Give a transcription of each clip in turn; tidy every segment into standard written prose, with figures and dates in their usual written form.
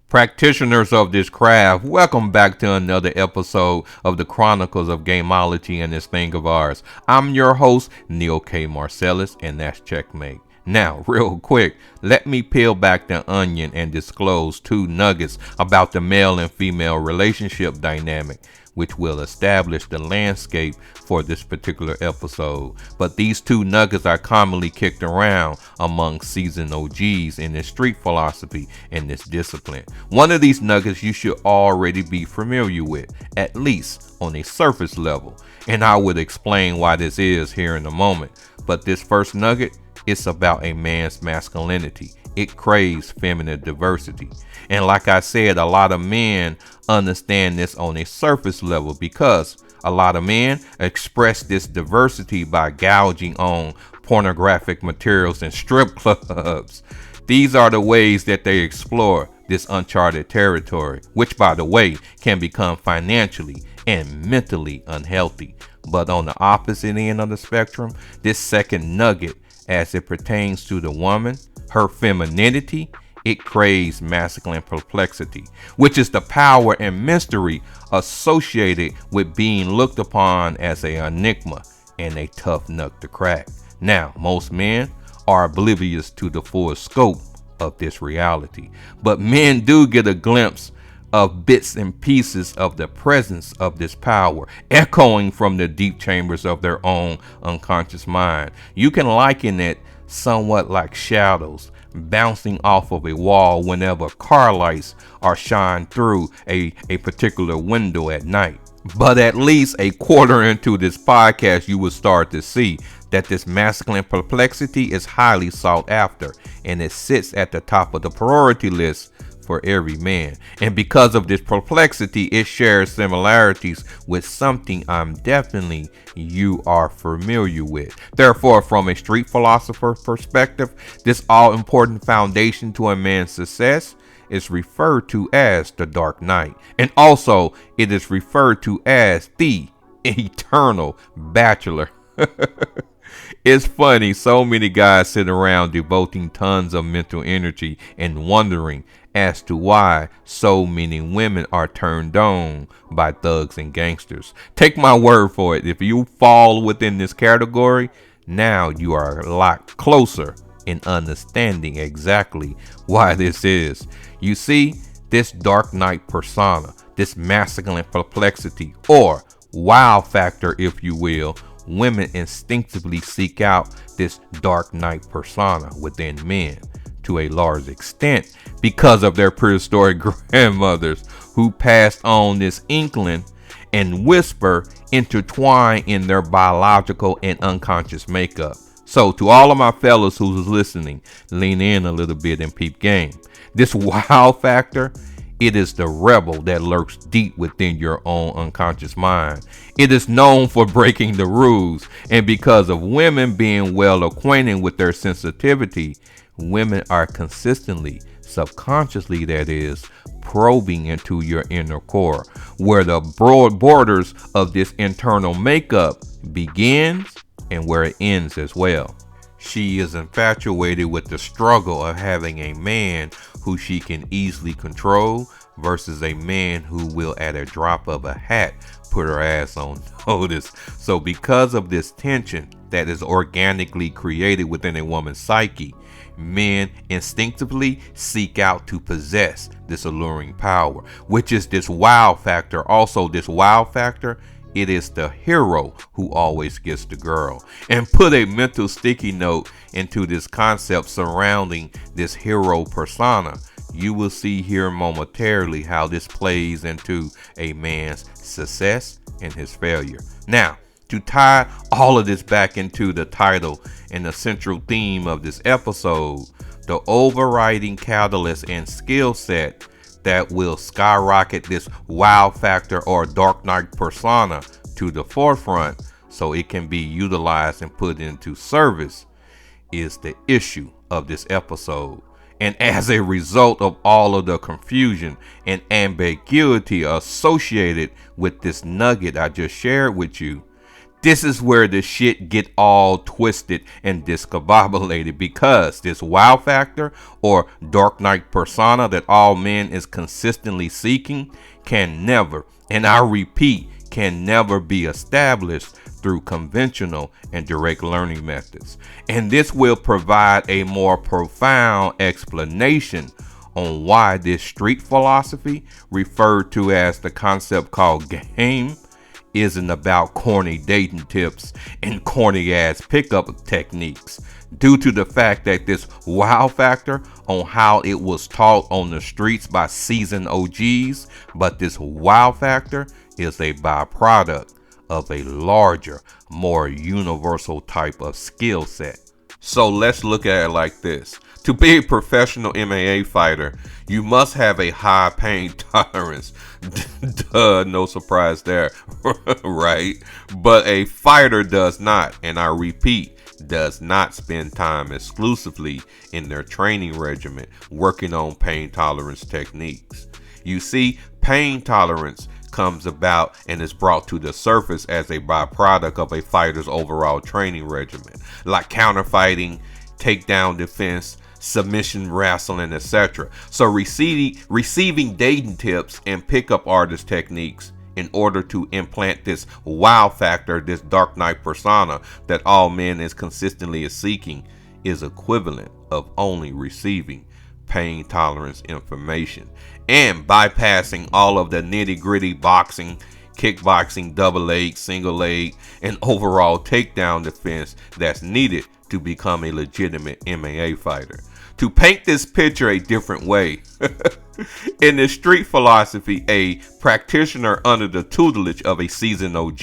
Practitioners of this craft, welcome back to another episode of the Chronicles of Gameology and this thing of ours. I'm your host, Neil K. Marcellus, and that's Checkmate. Now, real quick, let me peel back the onion and disclose two nuggets about the male and female relationship dynamic, which will establish the landscape for this particular episode. But these two nuggets are commonly kicked around among seasoned OGs in this street philosophy and this discipline. One of these nuggets you should already be familiar with, at least on a surface level, and I would explain why this is here in a moment. But this first nugget, it's about a man's masculinity. It craves feminine diversity. And like I said, a lot of men understand this on a surface level because a lot of men express this diversity by gouging on pornographic materials and strip clubs. These are the ways that they explore this uncharted territory, which, by the way, can become financially and mentally unhealthy. But on the opposite end of the spectrum, this second nugget, as it pertains to the woman, her femininity, it craves masculine perplexity, which is the power and mystery associated with being looked upon as an enigma and a tough nut to crack. Now, most men are oblivious to the full scope of this reality, but men do get a glimpse of bits and pieces of the presence of this power, echoing from the deep chambers of their own unconscious mind. You can liken it somewhat like shadows bouncing off of a wall whenever car lights are shined through a particular window at night. But at least a quarter into this podcast, you will start to see that this masculine perplexity is highly sought after, and it sits at the top of the priority list for every man. And because of this perplexity, it shares similarities with something you are familiar with. Therefore, from a street philosopher perspective, this all-important foundation to a man's success is referred to as the dark night. And also, it is referred to as the eternal bachelor. It's funny, so many guys sit around devoting tons of mental energy and wondering as to why so many women are turned on by thugs and gangsters. Take my word for it, if you fall within this category, now you are a lot closer in understanding exactly why this is. You see, this dark night persona, this masculine perplexity, or wow factor, if you will, women instinctively seek out this dark night persona within men to a large extent because of their prehistoric grandmothers who passed on this inkling and whisper intertwined in their biological and unconscious makeup. So to all of my fellas who's listening, lean in a little bit and peep game. This wow factor, it is the rebel that lurks deep within your own unconscious mind. It is known for breaking the rules, and because of women being well acquainted with their sensitivity, women are consistently, subconsciously that is, probing into your inner core, where the broad borders of this internal makeup begins and where it ends as well. She is infatuated with the struggle of having a man who she can easily control versus a man who will, at a drop of a hat, put her ass on notice. So because of this tension that is organically created within a woman's psyche, men instinctively seek out to possess this alluring power, which is this wow factor. Also, this wow factor, it is the hero who always gets the girl. And put a mental sticky note into this concept surrounding this hero persona. You will see here momentarily how this plays into a man's success and his failure. Now, to tie all of this back into the title and the central theme of this episode, the overriding catalyst and skill set that will skyrocket this wow factor or dark knight persona to the forefront so it can be utilized and put into service is the issue of this episode. And as a result of all of the confusion and ambiguity associated with this nugget I just shared with you, This is where the shit get all twisted and discombobulated, because this wow factor or dark knight persona that all men is consistently seeking can never, and I repeat, can never be established through conventional and direct learning methods. And this will provide a more profound explanation on why this street philosophy, referred to as the concept called game, isn't about corny dating tips and corny ass pickup techniques, due to the fact that this wow factor on how it was taught on the streets by seasoned OGs, but this wow factor is a byproduct of a larger, more universal type of skill set. So let's look at it like this. To be a professional MMA fighter, you must have a high pain tolerance. Duh, no surprise there, right? But a fighter does not, and I repeat, does not spend time exclusively in their training regimen working on pain tolerance techniques. You see, pain tolerance comes about and is brought to the surface as a byproduct of a fighter's overall training regimen, like counterfighting, takedown defense, submission wrestling, etc. So receiving dating tips and pickup artist techniques in order to implant this wow factor, this dark knight persona that all men is consistently seeking, is equivalent of only receiving pain tolerance information and bypassing all of the nitty gritty boxing, kickboxing, double leg, single leg, and overall takedown defense that's needed to become a legitimate MMA fighter. To paint this picture a different way, in the street philosophy, a practitioner under the tutelage of a seasoned OG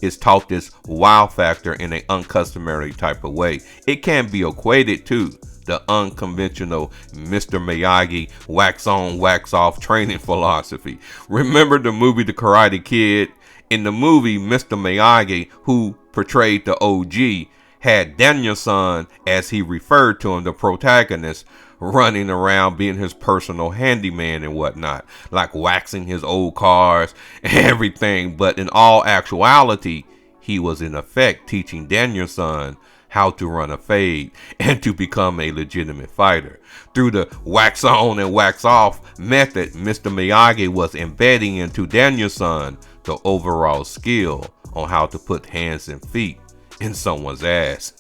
is taught this wow factor in an uncustomary type of way. It can be equated to the unconventional Mr. Miyagi wax on, wax off training philosophy. Remember the movie The Karate Kid? In the movie, Mr. Miyagi, who portrayed the OG, had Daniel-san, as he referred to him, the protagonist, running around being his personal handyman and whatnot, like waxing his old cars and everything. But in all actuality, he was in effect teaching Daniel-san how to run a fade and to become a legitimate fighter. Through the wax on and wax off method, Mr. Miyagi was embedding into Daniel-san the overall skill on how to put hands and feet in someone's ass.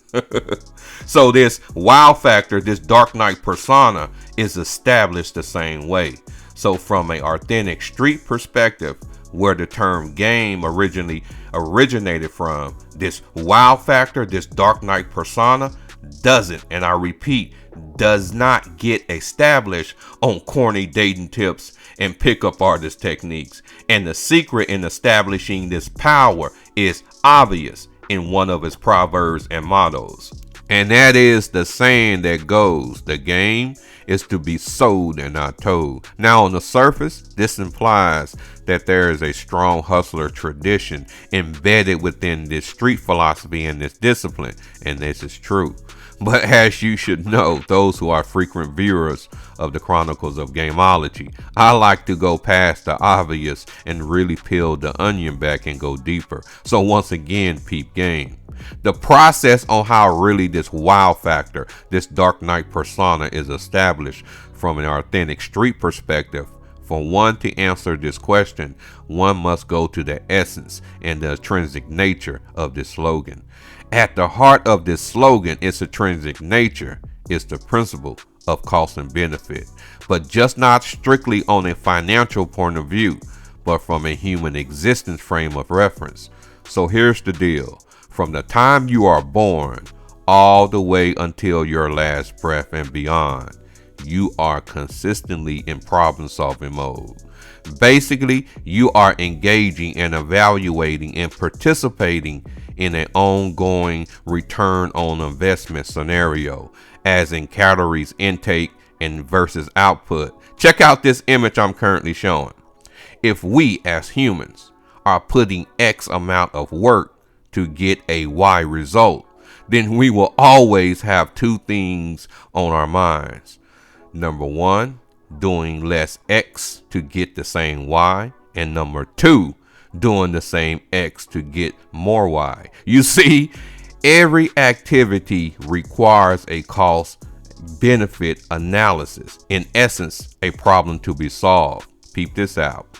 So this wow factor, this dark knight persona, is established the same way. So from an authentic street perspective, where the term game originally originated from, this wow factor, this dark knight persona, doesn't, and I repeat, does not get established on corny dating tips and pickup artist techniques. And the secret in establishing this power is obvious in one of his proverbs and mottos. And that is the saying that goes, the game is to be sold and not told. Now on the surface, this implies that there is a strong hustler tradition embedded within this street philosophy and this discipline, and this is true. But as you should know, those who are frequent viewers of the Chronicles of Gameology, I like to go past the obvious and really peel the onion back and go deeper. So once again, peep game. The process on how really this wow factor, this dark knight persona, is established from an authentic street perspective. For one to answer this question, one must go to the essence and the intrinsic nature of this slogan. At the heart of this slogan, its intrinsic nature, is the principle of cost and benefit, but just not strictly on a financial point of view, but from a human existence frame of reference. So here's the deal. From the time you are born all the way until your last breath and beyond, you are consistently in problem solving mode. Basically, you are engaging and evaluating and participating in an ongoing return on investment scenario, as in calories intake and versus output. Check out this image I'm currently showing. If we as humans are putting X amount of work to get a Y result, then we will always have two things on our minds. Number one, doing less X to get the same Y. And number two, doing the same X to get more Y. You see, every activity requires a cost benefit analysis. In essence, a problem to be solved. Peep this out.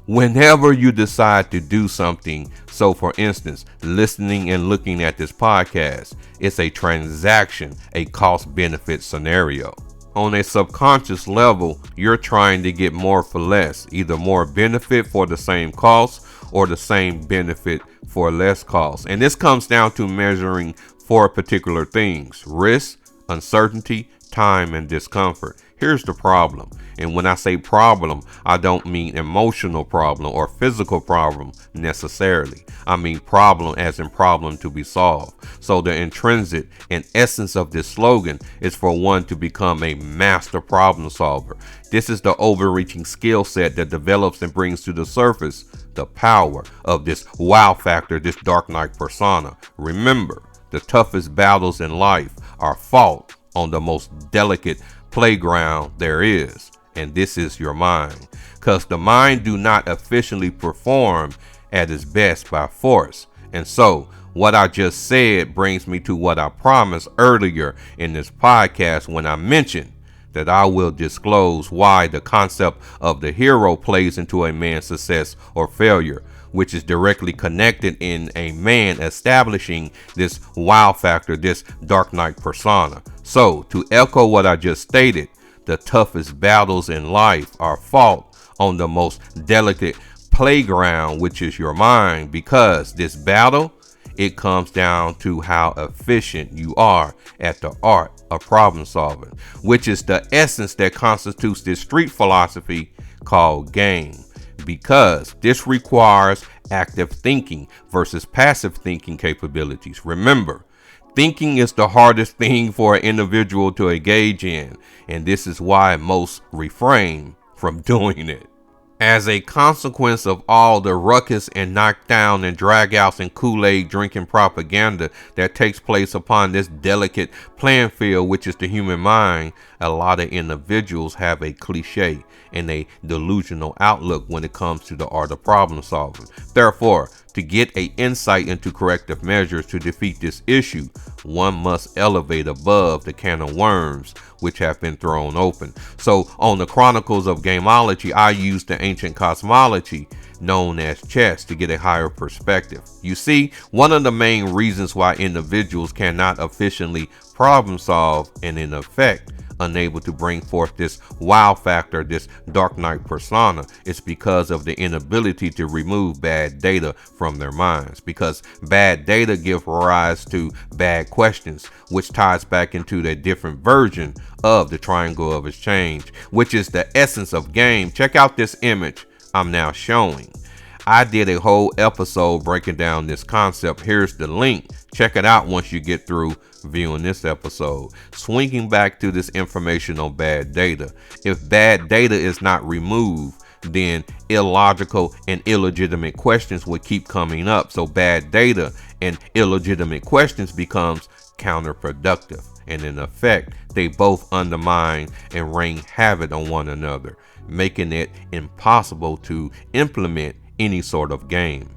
Whenever you decide to do something, so for instance, listening and looking at this podcast, it's a transaction, a cost benefit scenario. On a subconscious level, you're trying to get more for less, either more benefit for the same cost or the same benefit for less cost. And this comes down to measuring four particular things: risk, uncertainty, time, and discomfort. Here's the problem. And when I say problem, I don't mean emotional problem or physical problem necessarily. I mean problem as in problem to be solved. So the intrinsic and essence of this slogan is for one to become a master problem solver. This is the overreaching skill set that develops and brings to the surface the power of this wow factor, this Dark Knight persona. Remember, the toughest battles in life are fought on the most delicate playground there is, and this is your mind, because the mind do not efficiently perform at its best by force. And so what I just said brings me to what I promised earlier in this podcast when I mentioned that I will disclose why the concept of the hero plays into a man's success or failure, which is directly connected in a man establishing this wow factor, this Dark Knight persona. So to echo what I just stated, the toughest battles in life are fought on the most delicate playground, which is your mind, because this battle, it comes down to how efficient you are at the art of problem solving, which is the essence that constitutes this street philosophy called game, because this requires active thinking versus passive thinking capabilities. Remember, thinking is the hardest thing for an individual to engage in, and this is why most refrain from doing it. As a consequence of all the ruckus and knockdown and dragouts and Kool-Aid drinking propaganda that takes place upon this delicate playing field, which is the human mind, a lot of individuals have a cliche and a delusional outlook when it comes to the art of problem solving. Therefore, to get an insight into corrective measures to defeat this issue, one must elevate above the can of worms which have been thrown open. So on the Chronicles of Gameology, I use the ancient cosmology known as chess to get a higher perspective. You see, one of the main reasons why individuals cannot efficiently problem solve and in effect unable to bring forth this wow factor, this Dark Knight persona, is because of the inability to remove bad data from their minds, because bad data give rise to bad questions, which ties back into the different version of the triangle of exchange, which is the essence of game. Check out this image I'm now showing. I did a whole episode breaking down this concept. Here's the link. Check it out once you get through viewing this episode. Swinging back to this information on bad data. If bad data is not removed, then illogical and illegitimate questions would keep coming up. So bad data and illegitimate questions becomes counterproductive. And in effect, they both undermine and wreak havoc on one another, making it impossible to implement any sort of game.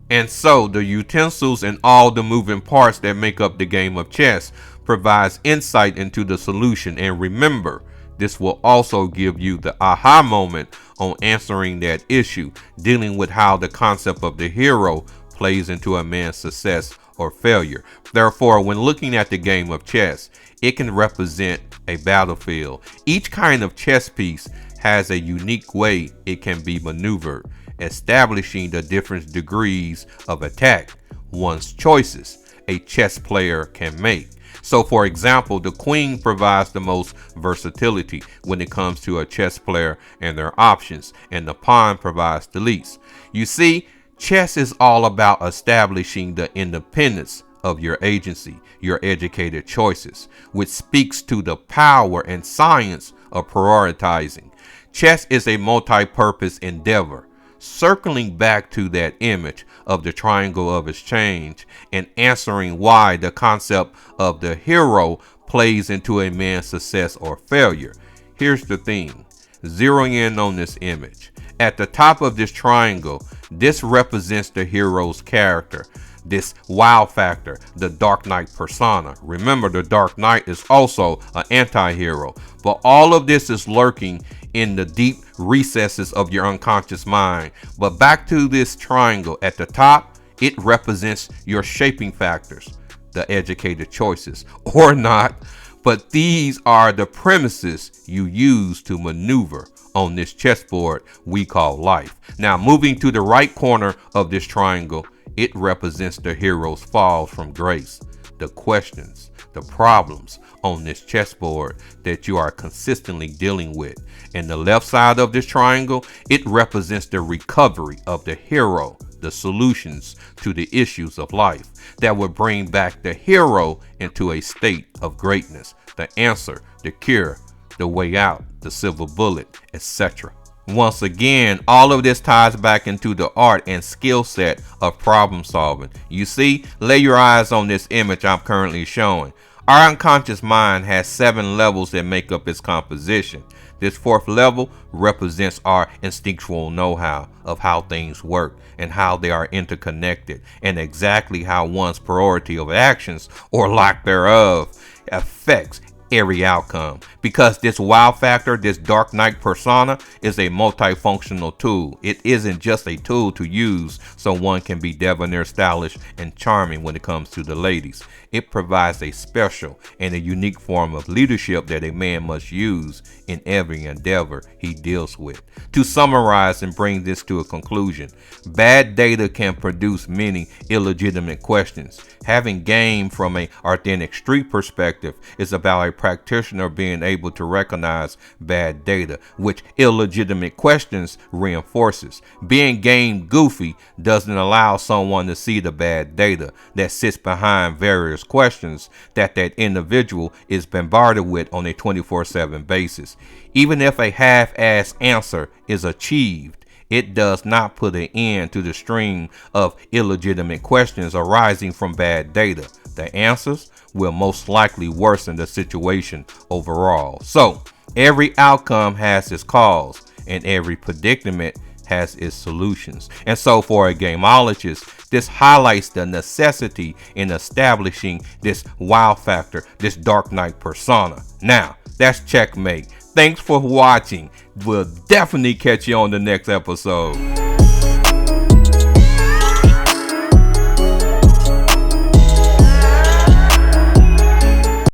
And so the utensils and all the moving parts that make up the game of chess provides insight into the solution. And remember, this will also give you the aha moment on answering that issue, dealing with how the concept of the hero plays into a man's success or failure. Therefore, when looking at the game of chess, it can represent a battlefield. Each kind of chess piece has a unique way it can be maneuvered, establishing the different degrees of attack one's choices a chess player can make. So for example, the queen provides the most versatility when it comes to a chess player and their options, and the pawn provides the least. You see, chess is all about establishing the independence of your agency, your educated choices, which speaks to the power and science of prioritizing. Chess is a multi-purpose endeavor. Circling back to that image of the triangle of exchange and answering why the concept of the hero plays into a man's success or failure. Here's the thing, zeroing in on this image. At the top of this triangle, this represents the hero's character, this wow factor, the Dark Knight persona. Remember, the Dark Knight is also an anti-hero, but all of this is lurking in the deep recesses of your unconscious mind. But back to this triangle, at the top, it represents your shaping factors, the educated choices, or not, but these are the premises you use to maneuver on this chessboard we call life. Now, moving to the right corner of this triangle, it represents the hero's falls from grace, the questions, the problems on this chessboard that you are consistently dealing with. And the left side of this triangle, it represents the recovery of the hero, the solutions to the issues of life that would bring back the hero into a state of greatness, the answer, the cure, the way out, the silver bullet, etc. Once again, all of this ties back into the art and skill set of problem solving. You see, lay your eyes on this image I'm currently showing. Our unconscious mind has 7 levels that make up its composition. This 4th level represents our instinctual know-how of how things work and how they are interconnected, and exactly how one's priority of actions, or lack thereof, affects every outcome. Because this wow factor, this Dark Knight persona, is a multifunctional tool. It isn't just a tool to use so one can be debonair, stylish, and charming when it comes to the ladies. It provides a special and a unique form of leadership that a man must use in every endeavor he deals with. To summarize and bring this to a conclusion, bad data can produce many illegitimate questions. Having game from an authentic street perspective is about a practitioner being able to recognize bad data, which illegitimate questions reinforces. Being game goofy doesn't allow someone to see the bad data that sits behind various questions that individual is bombarded with on a 24/7 basis. Even if a half-assed answer is achieved, it does not put an end to the stream of illegitimate questions arising from bad data. The answers will most likely worsen the situation overall. So, every outcome has its cause, and every predicament has its solutions. And so for a gameologist, this highlights the necessity in establishing this wow factor, this Dark Knight persona. Now, that's checkmate. Thanks for watching. We'll definitely catch you on the next episode.